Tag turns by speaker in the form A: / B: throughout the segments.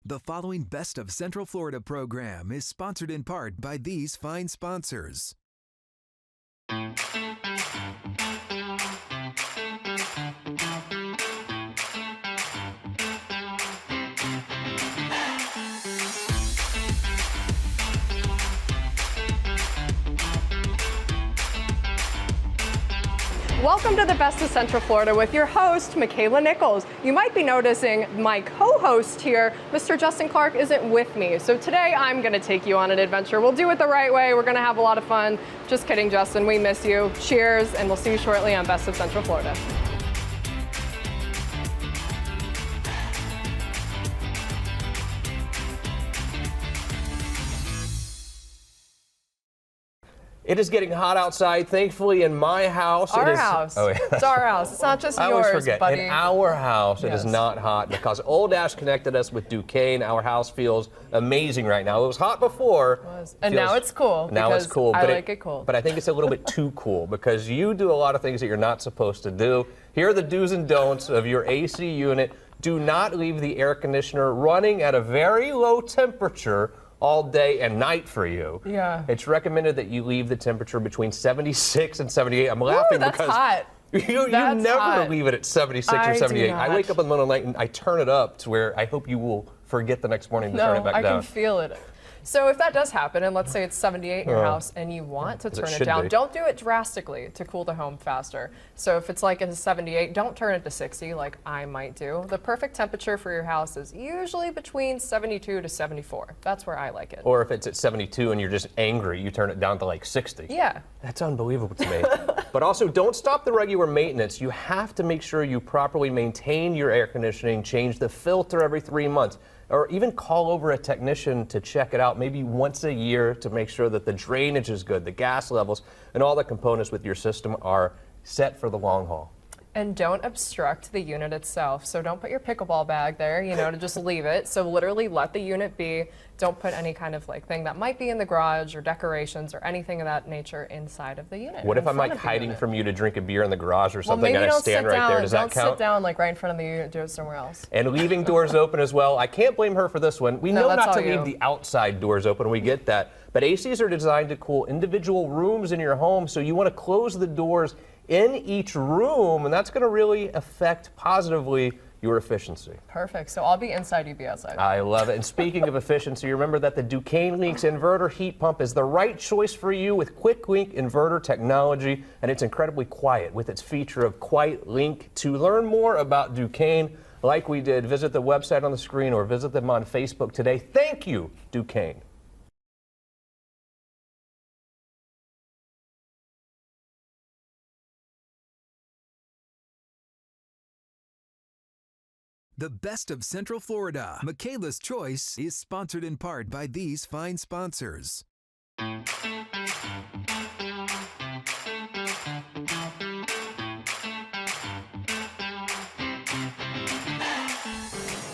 A: The following Best of Central Florida program is sponsored in part by these fine sponsors.
B: Welcome to the Best of Central Florida with your host, Makaila Nichols. You might be noticing my co-host here, Mr. Justin Clark, isn't with me. So today I'm going to take you on an adventure. We'll do it the right way. We're going to have a lot of fun. Just kidding, Justin. We miss you. Cheers, and we'll see you shortly on Best of Central Florida.
C: It is getting hot outside, thankfully, in my house.
B: Our house.
C: Oh, yeah.
B: It's our house. It's not just
C: I
B: yours,
C: always forget.
B: buddy.
C: In our house, it
B: Yes.
C: is not hot because Old Ash connected us with Duquesne. Our house feels amazing right now. It was hot before.
B: It was. And now it's cool.
C: Now it's cool.
B: I like it cool.
C: But I think it's a little bit too cool because you do a lot of things that you're not supposed to do. Here are the do's and don'ts of your AC unit. Do not leave the air conditioner running at a very low temperature all day and night for you.
B: Yeah.
C: It's recommended that you leave the temperature between 76 and 78. I'm laughing
B: that's
C: because
B: hot.
C: you
B: That's
C: never
B: hot.
C: leave it at 76
B: I
C: or
B: do
C: 78. I
B: not.
C: wake up in the middle of the night and I turn it up to where I hope you will forget the next morning to turn it back
B: I
C: down.
B: can feel it. So if that does happen, and let's say it's 78 in your house, and you want to
C: As it
B: turn it
C: should
B: down,
C: be.
B: don't do it drastically to cool the home faster. So if it's like a 78, don't turn it to 60 like I might do. The perfect temperature for your house is usually between 72 to 74. That's where I like it.
C: Or if it's at 72 and you're just angry, you turn it down to like 60.
B: Yeah.
C: That's unbelievable to me. But also, don't stop the regular maintenance. You have to make sure you properly maintain your air conditioning, change the filter every 3 months, or even call over a technician to check it out maybe once a year to make sure that the drainage is good, the gas levels, and all the components with your system are set for the long haul.
B: And don't obstruct the unit itself. So don't put your pickleball bag there, to just leave it. So literally let the unit be. Don't put any kind of like thing that might be in the garage or decorations or anything of that nature inside of the unit.
C: What if I'm like
B: like
C: hiding from you to drink a beer in the garage or
B: Well,
C: something
B: maybe
C: and I
B: don't
C: stand
B: sit
C: right
B: down.
C: there? Does
B: Don't
C: that count?
B: sit down like right in front of the unit. Do it somewhere else.
C: And leaving doors open as well. I can't blame her for this one. We
B: No,
C: know
B: that's
C: not to
B: all
C: leave
B: you.
C: the outside doors open. We get that. But ACs are designed to cool individual rooms in your home, so you want to close the doors in each room, and that's going to really affect positively your efficiency.
B: Perfect. So I'll be inside, you be outside.
C: I love it. And speaking of efficiency, remember that the Duquesne Link's inverter heat pump is the right choice for you with Quick Link inverter technology, and it's incredibly quiet with its feature of Quiet Link. To learn more about Duquesne, like we did, visit the website on the screen or visit them on Facebook today. Thank you, Duquesne.
A: The Best of Central Florida, Makaila's Choice, is sponsored in part by these fine sponsors.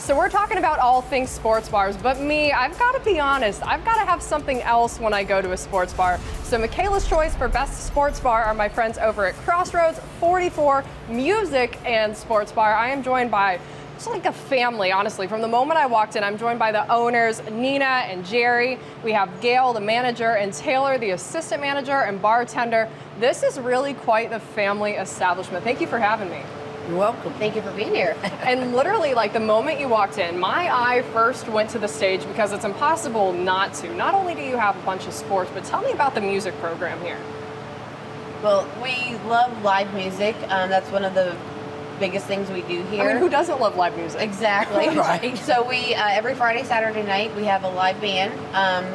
B: So we're talking about all things sports bars, but me, I've got to be honest, I've got to have something else when I go to a sports bar. So Makaila's Choice for Best Sports Bar are my friends over at Crossroads 44 Music and Sports Bar. I am joined by it's like a family, honestly. From the moment I walked in, I'm joined by the owners, Nina and Jerry. We have Gail, the manager, and Taylor, the assistant manager and bartender. This is really quite the family establishment. Thank you for having me.
D: You're welcome. Thank you for being here.
B: And literally, like the moment you walked in, my eye first went to the stage because it's impossible not to. Not only do you have a bunch of sports, but tell me about the music program here.
D: Well, we love live music. That's one of the biggest things we do here.
B: I mean, who doesn't love live music?
D: Exactly. Right. So we every Friday, Saturday night we have a live band.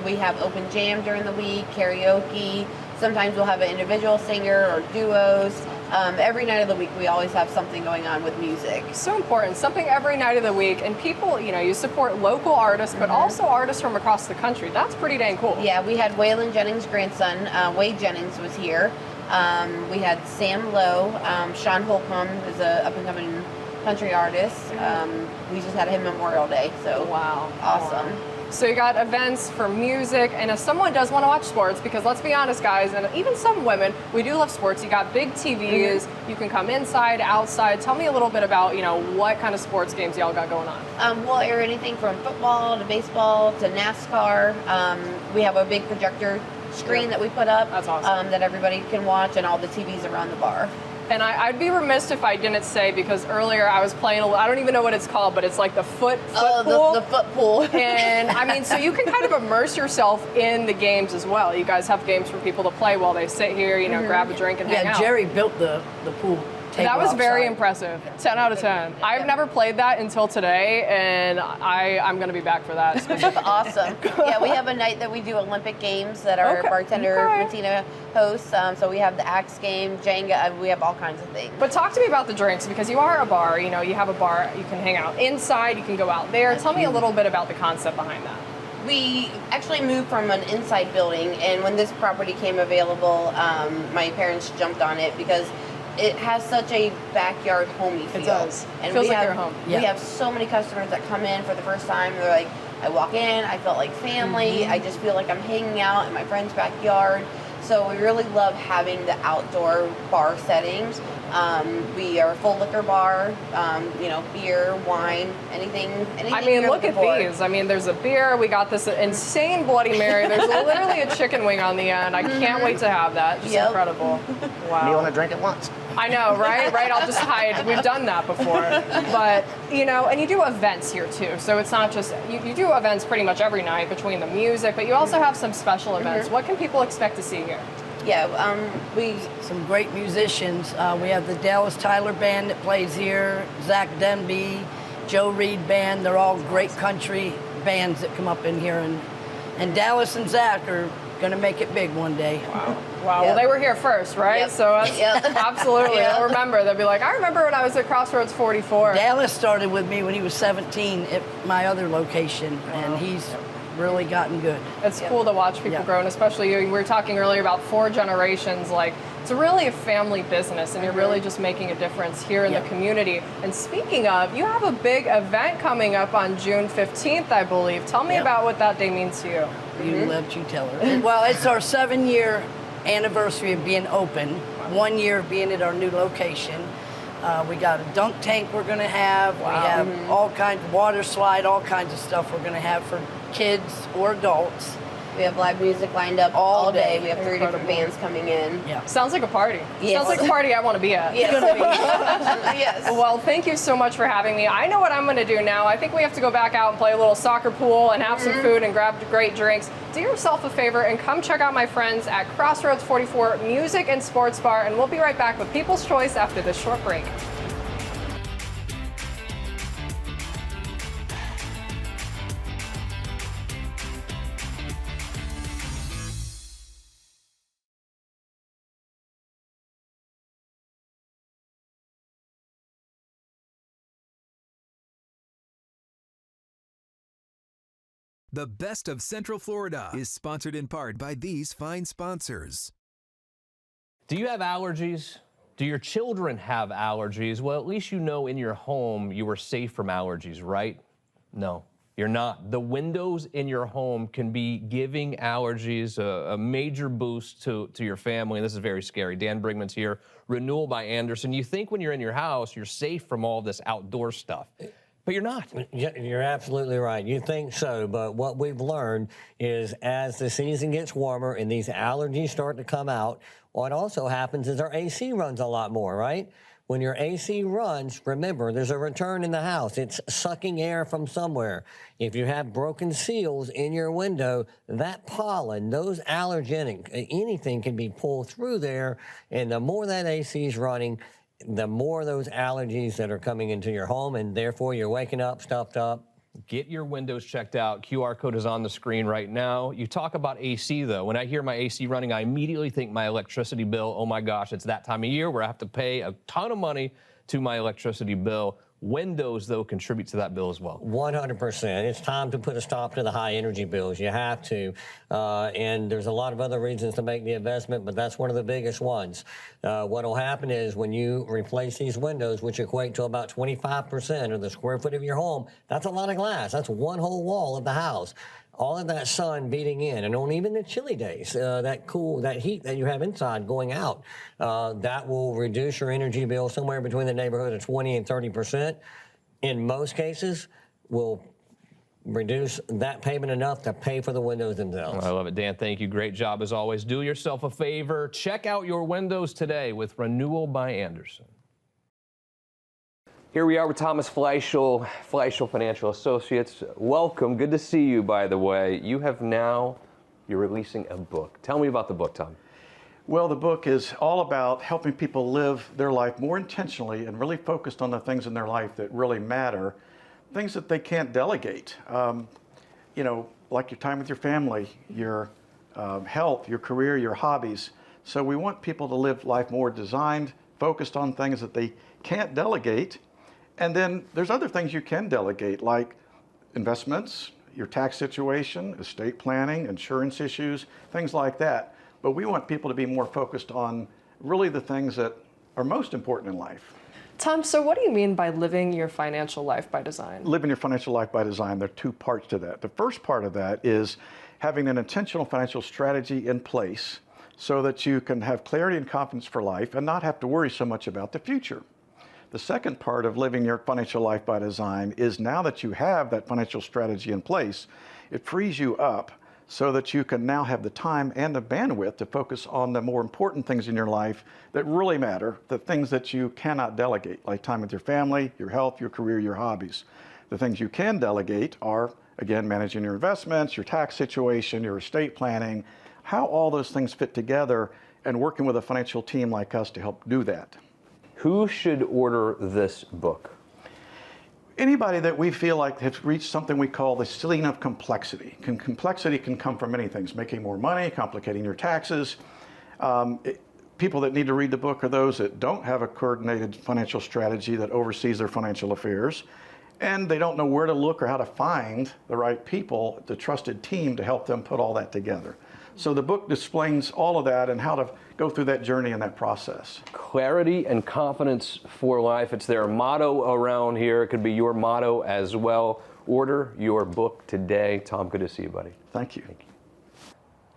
D: We have open jam during the week, karaoke. Sometimes we'll have an individual singer or duos. Every night of the week we always have something going on with music.
B: So important. Something every night of the week. And people, you support local artists, but also artists from across the country. That's pretty dang cool.
D: Yeah, we had Waylon Jennings' grandson, Wade Jennings, was here. We had Sam Lowe. Sean Holcomb is a up-and-coming country artist. We just had him Memorial Day, so
B: Wow.
D: awesome.
B: So you got events for music, and if someone does want to watch sports, because let's be honest, guys, and even some women, we do love sports. You got big TVs. You can come inside, outside. Tell me a little bit about, what kind of sports games y'all got going on.
D: We'll air anything from football to baseball to NASCAR. We have a big projector screen that we put up.
B: That's awesome.
D: That everybody can watch, and all the TVs around the bar.
B: And I'd be remiss if I didn't say, because earlier I was playing, I don't even know what it's called, but it's like the foot pool.
D: The foot pool.
B: And I mean, so you can kind of immerse yourself in the games as well. You guys have games for people to play while they sit here, grab a drink and hang out.
E: Yeah, Jerry built the pool table
B: That was very
E: outside.
B: impressive. 10 out of 10. I've never played that until today, and I'm going to be back for that.
D: Awesome. Yeah, we have a night that we do Olympic games that our
B: Okay,
D: bartender,
B: okay.
D: Martina, hosts. So we have the axe game, Jenga, we have all kinds of things.
B: But talk to me about the drinks, because you are a bar. You have a bar. You can hang out inside. You can go out there. Tell me a little bit about the concept behind that.
D: We actually moved from an inside building, and when this property came available, my parents jumped on it because it has such a backyard homey feel.
B: It does.
D: And
B: Feels
D: we
B: like
D: have,
B: you're home.
D: We
E: Yeah.
D: have so many customers that come in for the first time. They're like, I walk in, I felt like family. I just feel like I'm hanging out in my friend's backyard. So we really love having the outdoor bar settings. We are a full liquor bar, beer, wine, anything
B: I mean,
D: you're
B: look at
D: looking for.
B: these. I mean, there's a beer. We got this insane Bloody Mary. There's literally a chicken wing on the end. I can't wait to have that. Just
D: Yep.
B: incredible. Wow.
F: You want to drink it once?
B: I know, right? Right? I'll just hide. We've done that before. But, and you do events here too. So it's not just, you do events pretty much every night between the music, but you also have some special events. What can people expect to see here?
D: Yeah, we
E: Some great musicians. We have the Dallas Tyler Band that plays here, Zach Denby, Joe Reed Band. They're all great country bands that come up in here. And Dallas and Zach are going to make it big one day.
B: Wow.
D: Yep.
B: Well, they were here first, right?
D: Yep.
B: So that's,
D: Yep.
B: absolutely.
D: Yep.
B: They'll remember. They'll be like, I remember when I was at Crossroads 44.
E: Dallas started with me when he was 17 at my other location, and he's really gotten good.
B: It's cool to watch people
E: Yeah.
B: grow, and especially we were talking earlier about 4 generations. Like, it's really a family business, and you're really just making a difference here in the community. And speaking of, you have a big event coming up on June 15th, I believe. Tell me
E: Yep.
B: about what that day means to you.
E: You let you tell her. Well, it's our 7-year anniversary of being open, 1 year of being at our new location. We got a dunk tank we're going to have.
B: Wow.
E: We have all kinds of water slide, all kinds of stuff we're going to have for kids or adults.
D: We have live music lined up
E: All
D: all day.
E: day.
D: We have 3 different bands coming in.
E: Yeah.
B: Sounds like a party.
D: Yes.
B: Sounds like a party I want to be at.
D: Yes. Yes.
B: Well, thank you so much for having me. I know what I'm going to do now. I think we have to go back out and play a little soccer pool and have some food and grab great drinks. Do yourself a favor and come check out my friends at Crossroads 44 Music and Sports Bar, and we'll be right back with People's Choice after this short break.
A: The Best of Central Florida is sponsored in part by these fine sponsors.
C: Do you have allergies? Do your children have allergies? Well, at least you know in your home you are safe from allergies, right? No, you're not. The windows in your home can be giving allergies a major boost to your family, and this is very scary. Dan Brigman's here, Renewal by Anderson. You think when you're in your house, you're safe from all this outdoor stuff. But you're not.
G: You're absolutely right. You think so, but what we've learned is as the season gets warmer and these allergies start to come out, what also happens is our AC runs a lot more, right? When your AC runs, remember, there's a return in the house. It's sucking air from somewhere. If you have broken seals in your window, that pollen, those allergenic, anything can be pulled through there, and the more that AC is running, the more those allergies that are coming into your home, and therefore you're waking up stuffed up.
C: Get your windows checked out. QR code is on the screen right now. You talk about AC, though. When I hear my AC running, I immediately think my electricity bill. Oh, my gosh, it's that time of year where I have to pay a ton of money to my electricity bill. Windows, though, contribute to that bill as well.
G: 100%. It's time to put a stop to the high energy bills. You have to. And there's a lot of other reasons to make the investment, but that's one of the biggest ones. What will happen is when you replace these windows, which equate to about 25% of the square foot of your home, that's a lot of glass. That's one whole wall of the house. All of that sun beating in, and on even the chilly days, that heat that you have inside going out, that will reduce your energy bill somewhere between the neighborhood of 20 and 30%. In most cases, will reduce that payment enough to pay for the windows themselves.
C: I love it, Dan. Thank you. Great job as always. Do yourself a favor. Check out your windows today with Renewal by Andersen. Here we are with Thomas Fleischl, Fleischl Financial Associates. Welcome. Good to see you, by the way. You're releasing a book. Tell me about the book, Tom.
F: Well, the book is all about helping people live their life more intentionally and really focused on the things in their life that really matter, things that they can't delegate. Like your time with your family, your health, your career, your hobbies. So we want people to live life more designed, focused on things that they can't delegate. And then there's other things you can delegate, like investments, your tax situation, estate planning, insurance issues, things like that. But we want people to be more focused on really the things that are most important in life.
B: Tom, so what do you mean by living your financial life by design?
F: Living your financial life by design, there are two parts to that. The first part of that is having an intentional financial strategy in place so that you can have clarity and confidence for life and not have to worry so much about the future. The second part of living your financial life by design is now that you have that financial strategy in place, it frees you up so that you can now have the time and the bandwidth to focus on the more important things in your life that really matter, the things that you cannot delegate, like time with your family, your health, your career, your hobbies. The things you can delegate are, again, managing your investments, your tax situation, your estate planning, how all those things fit together, and working with a financial team like us to help do that.
C: Who should order this book?
F: Anybody that we feel like has reached something we call the ceiling of complexity. Complexity can come from many things, making more money, complicating your taxes. People that need to read the book are those that don't have a coordinated financial strategy that oversees their financial affairs, and they don't know where to look or how to find the right people, the trusted team to help them put all that together. So the book displays all of that and how to go through that journey and that process.
C: Clarity and confidence for life. It's their motto around here. It could be your motto as well. Order your book today. Tom, good to see you, buddy.
F: Thank you.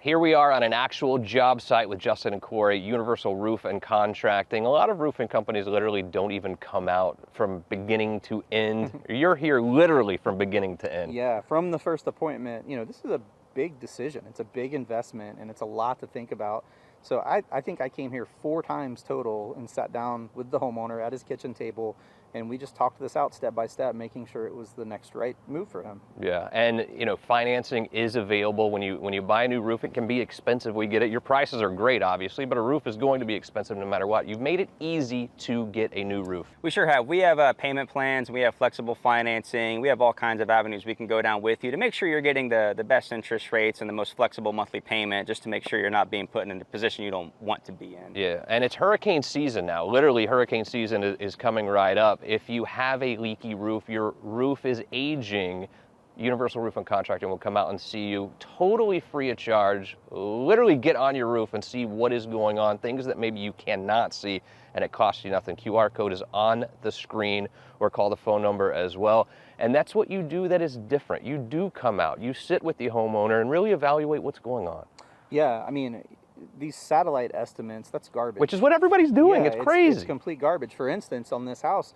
C: Here we are on an actual job site with Justin and Corey, Universal Roof and Contracting. A lot of roofing companies literally don't even come out from beginning to end. You're here literally from beginning to end.
H: Yeah, from the first appointment. This is a big decision. It's a big investment and it's a lot to think about. So I think I came here 4 times total and sat down with the homeowner at his kitchen table, and we just talked this out step by step, making sure it was the next right move for him.
C: Yeah, and financing is available. When you buy a new roof, it can be expensive. We get it. Your prices are great, obviously, but a roof is going to be expensive no matter what. You've made it easy to get a new roof.
I: We sure have. We have payment plans. We have flexible financing. We have all kinds of avenues we can go down with you to make sure you're getting the best interest rates and the most flexible monthly payment, just to make sure you're not being put in a position you don't want to be in.
C: Yeah, and it's hurricane season now. Literally, hurricane season is coming right up. If you have a leaky roof, your roof is aging, Universal Roof and Contracting will come out and see you totally free of charge. Literally get on your roof and see what is going on, things that maybe you cannot see, and it costs you nothing. QR code is on the screen, or call the phone number as well. And that's what you do that is different. You do come out, you sit with the homeowner and really evaluate what's going on.
H: Yeah, I mean, these satellite estimates, that's garbage.
C: Which is what everybody's doing.
H: Yeah,
C: it's crazy.
H: It's complete garbage. For instance, on this house,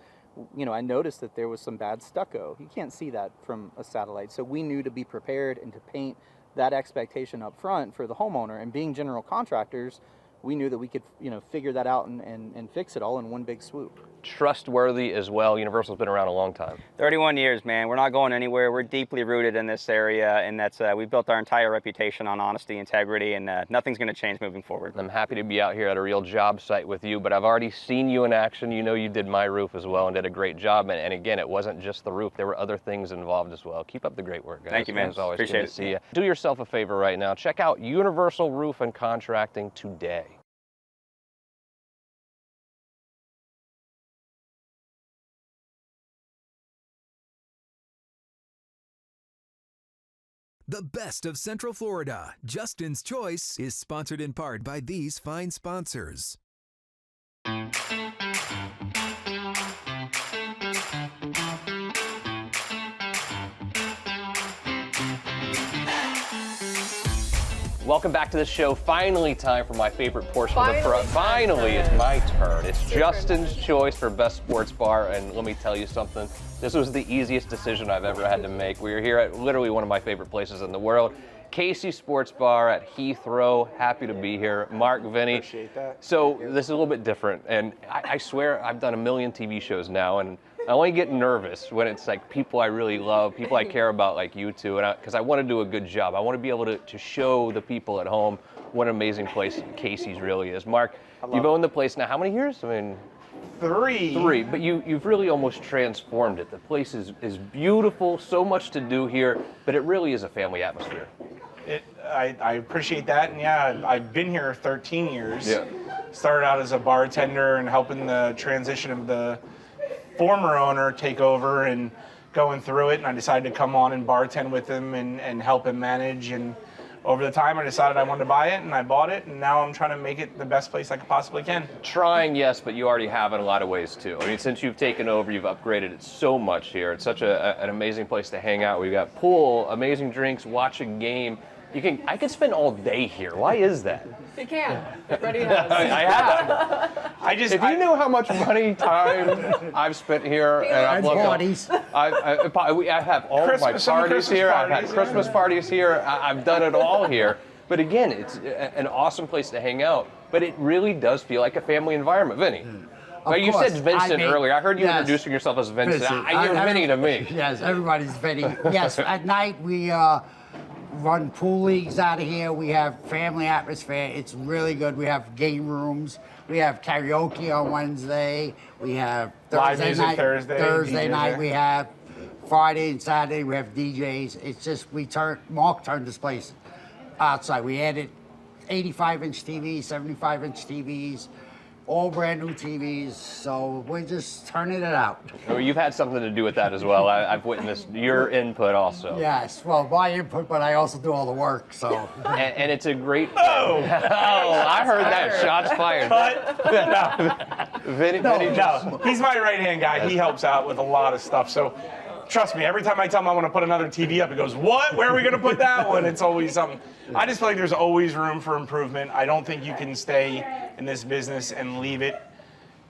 H: I noticed that there was some bad stucco. You can't see that from a satellite. So we knew to be prepared and to paint that expectation up front for the homeowner. And being general contractors, we knew that we could, figure that out and fix it all in one big swoop.
C: Trustworthy as well. Universal's been around a long time.
I: 31 years, man. We're not going anywhere. We're deeply rooted in this area, and that's we've built our entire reputation on honesty, integrity, and nothing's going to change moving forward.
C: I'm happy to be out here at a real job site with you, but I've already seen you in action. You did my roof as well and did a great job. And again, it wasn't just the roof. There were other things involved as well. Keep up the great work, guys.
I: Thank you, man.
C: As always,
I: Appreciate
C: good
I: it.
C: to see you. Do yourself a favor right now. Check out Universal Roof and Contracting today.
A: The best of Central Florida, Justin's Choice, is sponsored in part by these fine sponsors.
C: Welcome back to the show. Finally, time for my favorite portion of the front. Finally, it's my turn. It's Justin's Choice for Best Sports Bar, and let me tell you something. This was the easiest decision I've ever had to make. We are here at literally one of my favorite places in the world, Casey's Sports Bar at Heathrow. Happy to be here. Mark, Vinny.
F: Appreciate that.
C: So this is a little bit different, and I swear I've done a million TV shows now, and I only get nervous when it's like people I really love, people I care about like you two, and because I want to do a good job. I want to be able to show the people at home what an amazing place Casey's really is. Mark, you've owned the place now how many years? I mean, Three, but you've really almost transformed it. The place is beautiful, so much to do here, but it really is a family atmosphere.
J: I appreciate that, and yeah, I've been here 13 years.
C: Yeah.
J: Started out as a bartender and helping the transition of the former owner take over and going through it, and I decided to come on and bartend with him and help him manage, and over the time I decided I wanted to buy it, and I bought it, and now I'm trying to make it the best place I possibly can.
C: Trying, yes, but you already have in a lot of ways too. I mean, since you've taken over, you've upgraded it so much here. It's such an amazing place to hang out. We've got pool, amazing drinks, watch a game. I could spend all day here. Why is that?
B: You can. Everybody has.
C: I have. If you knew how much money, time I've spent here, and I've loved
K: parties.
C: I have all of my parties here. I've had Christmas parties here. I've done it all here. But again, it's an awesome place to hang out. But it really does feel like a family environment, Vinny. Well, you said Vincent earlier. I heard you introducing yourself as Vincent. You're Vinny to me.
K: Yes, everybody's Vinny. Yes, at night we run pool leagues out of here. We have family atmosphere. It's really good. We have game rooms. We have karaoke on Wednesday. We have
J: Live music
K: night.
J: Thursday
K: night
J: yeah.
K: we have. Friday and Saturday we have DJs. It's just Mark turned this place outside. We added 85-inch TVs, 75-inch TVs, all brand new TVs, so we're just turning it out.
C: Well, you've had something to do with that as well. I've witnessed your input also.
K: Yes, well, my input, but I also do all the work, so.
C: and it's a great. Oh, I heard that. Shots fired. Vinny,
J: No, he's my right-hand guy. He helps out with a lot of stuff, so trust me, every time I tell him I want to put another TV up, he goes, what? Where are we going to put that one? It's always something. I just feel like there's always room for improvement. I don't think you can stay in this business and leave it.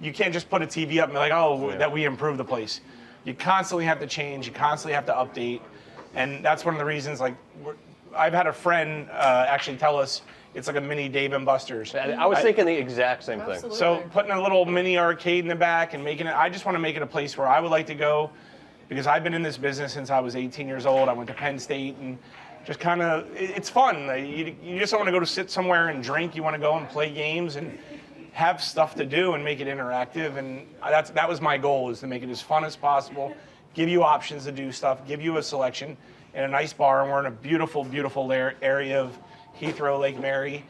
J: You can't just put a TV up and be like, that we improved the place. You constantly have to change. You constantly have to update. And that's one of the reasons, like, I've had a friend actually tell us it's like a mini Dave & Buster's.
C: I was thinking the exact same thing.
B: Absolutely.
J: So putting a little mini arcade in the back and making it, I just want to make it a place where I would like to go, because I've been in this business since I was 18 years old. I went to Penn State, and just kind of, it's fun. You just don't want to go to sit somewhere and drink. You want to go and play games and have stuff to do and make it interactive. And that was my goal, is to make it as fun as possible, give you options to do stuff, give you a selection in a nice bar. And we're in a beautiful, beautiful area of Heathrow, Lake Mary.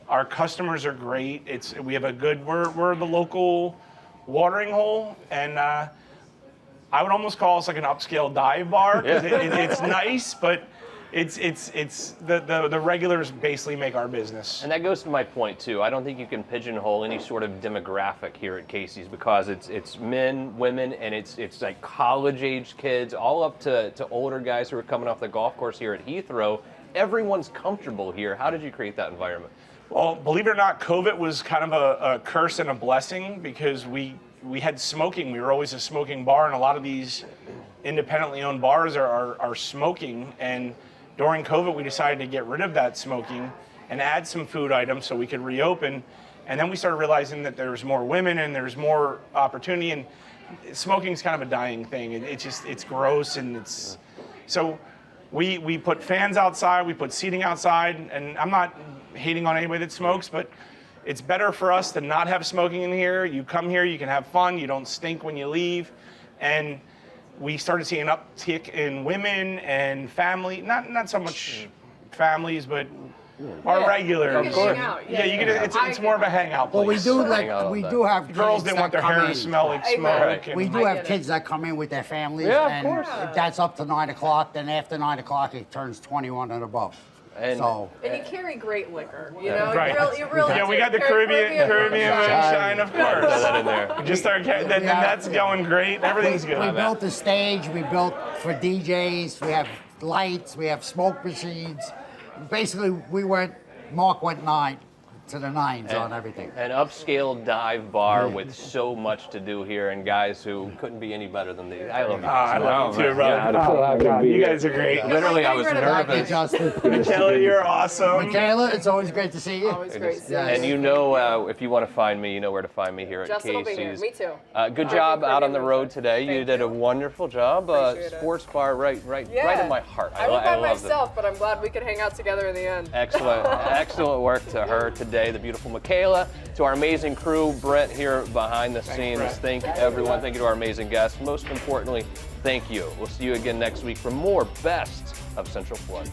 J: Our customers are great. We have a good, we're the local watering hole, and I would almost call us like an upscale dive bar, because it's nice, but it's the regulars basically make our business.
C: And that goes to my point too. I don't think you can pigeonhole any sort of demographic here at Casey's, because it's men, women, and it's like college-age kids, all up to older guys who are coming off the golf course here at Heathrow. Everyone's comfortable here. How did you create that environment?
J: Well, believe it or not, COVID was kind of a curse and a blessing, because we had smoking. We were always a smoking bar, and a lot of these independently owned bars are smoking. And during COVID, we decided to get rid of that smoking and add some food items so we could reopen. And then we started realizing that there's more women and there's more opportunity, and smoking is kind of a dying thing. It's gross, and it's, so we put fans outside, we put seating outside, and I'm not hating on anybody that smokes, but it's better for us to not have smoking in here. You come here, you can have fun, you don't stink when you leave. And we started seeing an uptick in women and family, not so much families, but our regulars.
B: Of course. Hang out.
J: Yeah, you get it's more of a hangout place.
K: Well, we do have
J: Girls
K: kids
J: didn't want
K: that
J: their hair
K: come
J: to
K: in.
J: smell like smoke.
K: We
J: and-
K: do have kids that come in with their families,
C: Yeah, of
K: and
C: course.
K: that's up to 9 o'clock. Then after 9 o'clock, it turns 21 and above.
C: And-
K: So
B: And you carry great liquor, you know?
J: Right.
B: You really
J: Yeah, we
B: do.
J: got the
B: Carry
J: Caribbean moonshine, of course.
C: Throw that in there.
J: Just start, then that's going great. Everything's good.
K: we built a stage. We built for DJs. We have lights. We have smoke machines. Basically, Mark went 9 to the 9s on everything.
C: An upscale dive bar with so much to do here, and guys who couldn't be any better than these. I love you.
J: I love you too, bro. You guys are great.
C: Literally, I was nervous.
K: Justin.
J: Makaila, you're awesome.
K: Michaela, it's always great to see you.
B: Always great.
K: Yes.
C: And you know, if you want to find me, you know where to find me here at
B: Justin will be here.
C: Casey's.
B: Me too.
C: Good job out on the
B: Caribbean
C: road today. You
B: Thank
C: did a
B: you.
C: wonderful job.
B: Appreciate it.
C: Sports bar, right in my heart.
B: I was by
C: love it.
B: myself, but I'm glad we could hang out together in the end.
C: Excellent work to her today, the beautiful Makaila. To our amazing crew, Brent here behind the scenes.
J: Brent.
C: Thank everyone. Thank you to our amazing guests. Most importantly, thank you. We'll see you again next week for more Best of Central Florida.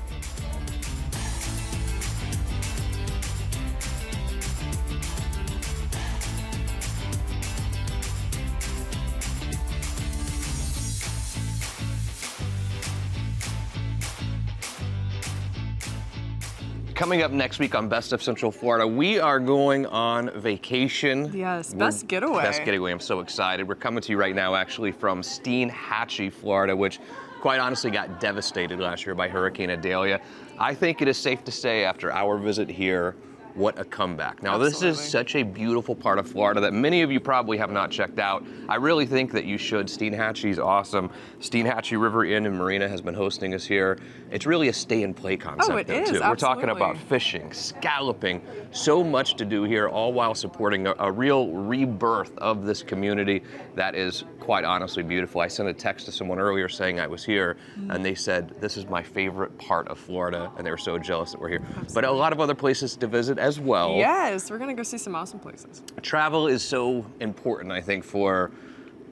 C: Coming up next week on Best of Central Florida, we are going on vacation.
B: Yes, best getaway.
C: Best getaway. I'm so excited. We're coming to you right now actually from Steinhatchee, Florida, which quite honestly got devastated last year by Hurricane Idalia. I think it is safe to say after our visit here, what a comeback. Now, this is such a beautiful part of Florida that many of you probably have not checked out. I really think that you should. Steinhatchee's awesome. Steinhatchee River Inn and Marina has been hosting us here. It's really a stay and play concept
B: Oh, it
C: though,
B: is,
C: too. We're talking
B: absolutely.
C: about fishing, scalloping, so much to do here, all while supporting a real rebirth of this community that is quite honestly beautiful. I sent a text to someone earlier saying I was here, and they said, this is my favorite part of Florida, and they were so jealous that we're here.
B: Absolutely.
C: But a lot of other places to visit as well.
B: Yes, we're gonna go see some awesome places.
C: Travel is so important, I think, for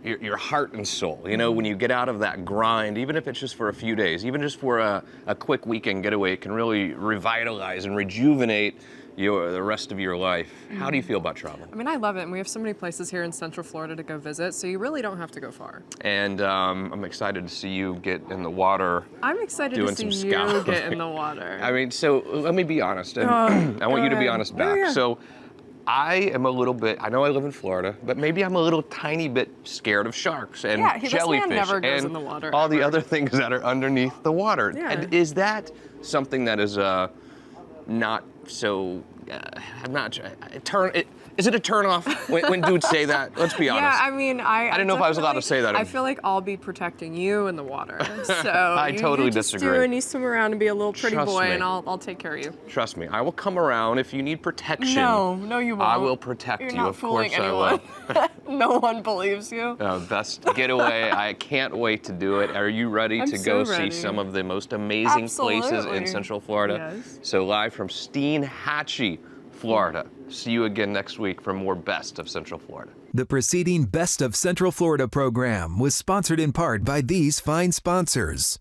C: your heart and soul. You know, when you get out of that grind, even if it's just for a few days, even just for a quick weekend getaway, it can really revitalize and rejuvenate the rest of your life. How do you feel about travel?
B: I mean, I love it, and we have so many places here in Central Florida to go visit, so you really don't have to go far.
C: And I'm excited to see you get in the water.
B: I'm excited to
C: doing
B: see
C: some
B: you
C: scalloping.
B: get in the water.
C: I mean, so let me be honest, and I want you to be honest back.
B: Yeah.
C: So I am a little bit, I know I live in Florida, but maybe I'm a little tiny bit scared of sharks and
B: this
C: jellyfish
B: man never goes
C: and
B: in the water,
C: all the
B: ever.
C: other things that are underneath the water.
B: Yeah.
C: And is that something that is not so, I'm not, is it a turn off when dudes say that? Let's be honest.
B: Yeah, I mean, I
C: didn't know if I was allowed to say that.
B: I feel like I'll be protecting you in the water. So
C: I totally
B: you just
C: disagree.
B: do and you swim around and be a little pretty
C: Trust
B: boy,
C: me.
B: and I'll take care of you.
C: Trust me, I will come around if you need protection.
B: No, you won't.
C: I will protect
B: You're
C: you.
B: not
C: Of
B: fooling
C: course I will.
B: anyone. No one believes you.
C: Best getaway. I can't wait to do it. Are you ready
B: I'm
C: to
B: so
C: go
B: ready.
C: see some of the most amazing places in
B: Absolutely.
C: Central Florida?
B: Yes.
C: So live from Steinhatchee, Florida. See you again next week for more Best of Central Florida.
A: The preceding Best of Central Florida program was sponsored in part by these fine sponsors.